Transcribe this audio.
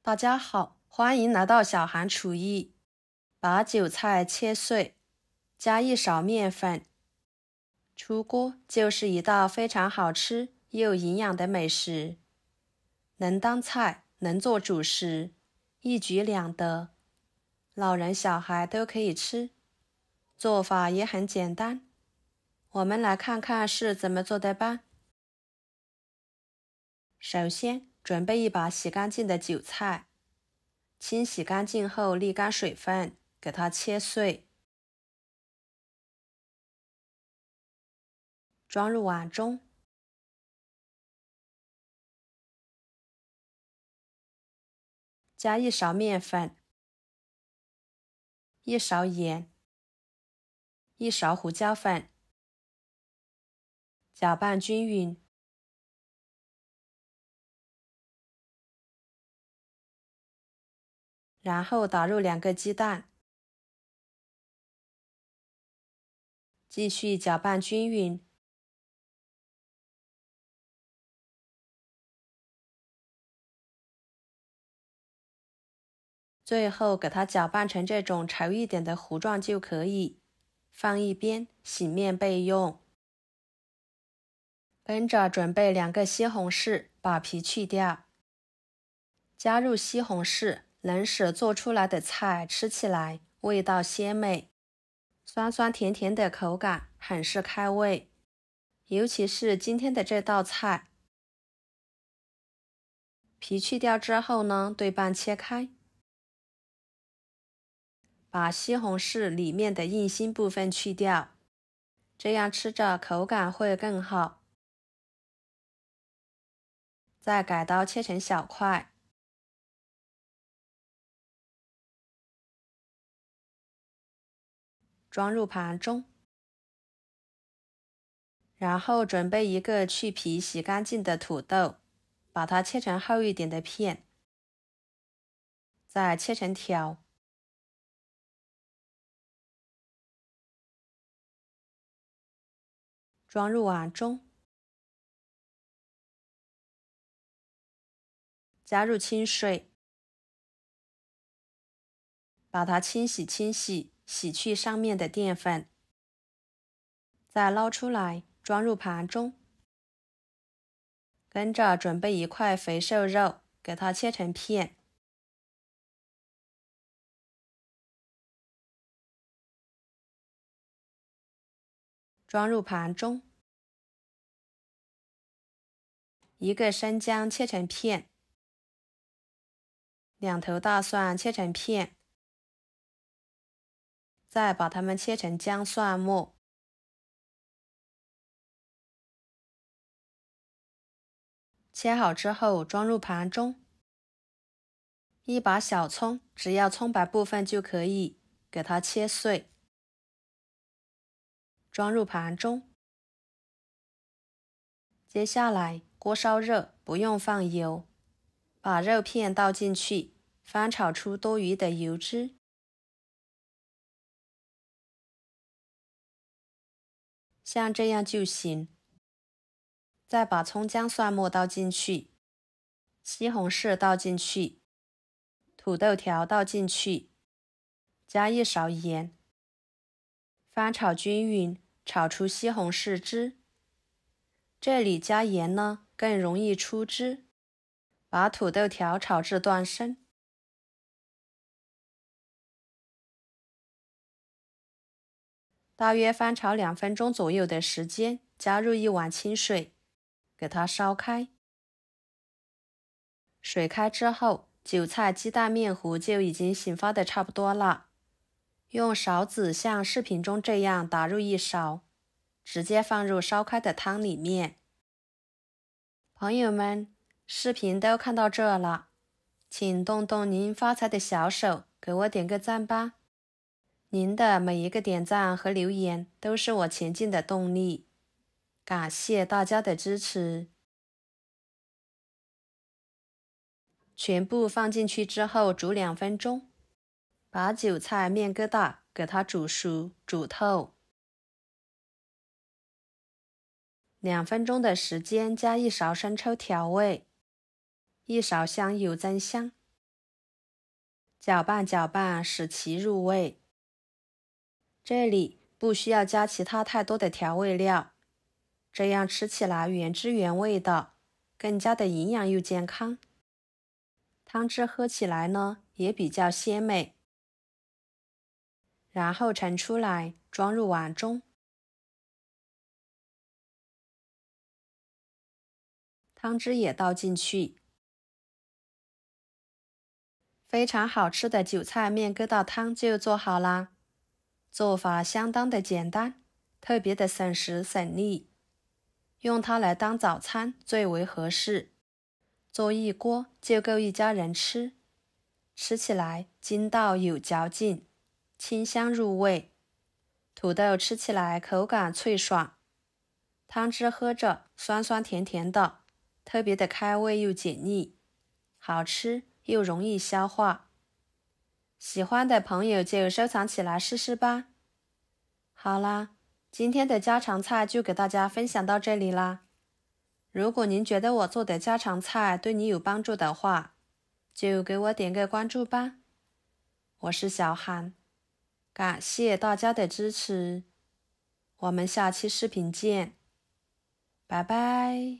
大家好，欢迎来到小韩厨艺。把韭菜切碎，加一勺面粉，出锅就是一道非常好吃又营养的美食，能当菜，能做主食，一举两得，老人小孩都可以吃，做法也很简单。我们来看看是怎么做的吧。首先，准备一把洗干净的韭菜，清洗干净后沥干水分，给它切碎，装入碗中，加一勺面粉，一勺盐，一勺胡椒粉，搅拌均匀，然后打入2个鸡蛋，继续搅拌均匀，最后给它搅拌成这种稠一点的糊状就可以，放一边，洗面备用。跟着准备2个西红柿，把皮去掉，加入西红柿，能使做出来的菜吃起来味道鲜美，酸酸甜甜的口感很是开胃，尤其是今天的这道菜。皮去掉之后呢，对半切开，把西红柿里面的硬心部分去掉，这样吃着口感会更好。再改刀切成小块，装入盘中，然后准备一个去皮洗干净的土豆，把它切成厚一点的片，再切成条，装入碗中，加入清水，把它清洗，洗去上面的淀粉，再捞出来，装入盘中。跟着准备一块肥瘦肉，给它切成片，装入盘中。一个生姜切成片，2头大蒜切成片，再把它们切成姜蒜末。切好之后装入盘中。一把小葱，只要葱白部分就可以，给它切碎，装入盘中。接下来锅烧热，不用放油，把肉片倒进去，翻炒出多余的油脂。像这样就行。再把葱姜蒜末倒进去，西红柿倒进去，土豆条倒进去，加一勺盐，翻炒均匀，炒出西红柿汁。这里加盐呢，更容易出汁。把土豆条炒至断生，大约翻炒2分钟左右的时间，加入1碗清水，给它烧开。水开之后，韭菜鸡蛋面糊就已经醒发的差不多了。用勺子像视频中这样打入1勺，直接放入烧开的汤里面。朋友们，视频都看到这了，请动动您发财的小手，给我点个赞吧。您的每一个点赞和留言都是我前进的动力，感谢大家的支持。全部放进去之后煮2分钟，把韭菜面疙瘩给它煮熟煮透。2分钟的时间加1勺生抽调味，1勺香油增香，搅拌搅拌，使其入味。这里不需要加其他太多的调味料，这样吃起来原汁原味的，更加的营养又健康。汤汁喝起来呢，也比较鲜美。然后盛出来，装入碗中。汤汁也倒进去。非常好吃的韭菜面疙瘩汤就做好啦。做法相当的简单，特别的省时省力，用它来当早餐最为合适。做一锅就够一家人吃，吃起来筋道有嚼劲，清香入味。土豆吃起来口感脆爽，汤汁喝着酸酸甜甜的，特别的开胃又解腻，好吃又容易消化。喜欢的朋友就收藏起来试试吧。好啦，今天的家常菜就给大家分享到这里啦。如果您觉得我做的家常菜对你有帮助的话，就给我点个关注吧。我是小韩，感谢大家的支持，我们下期视频见，拜拜。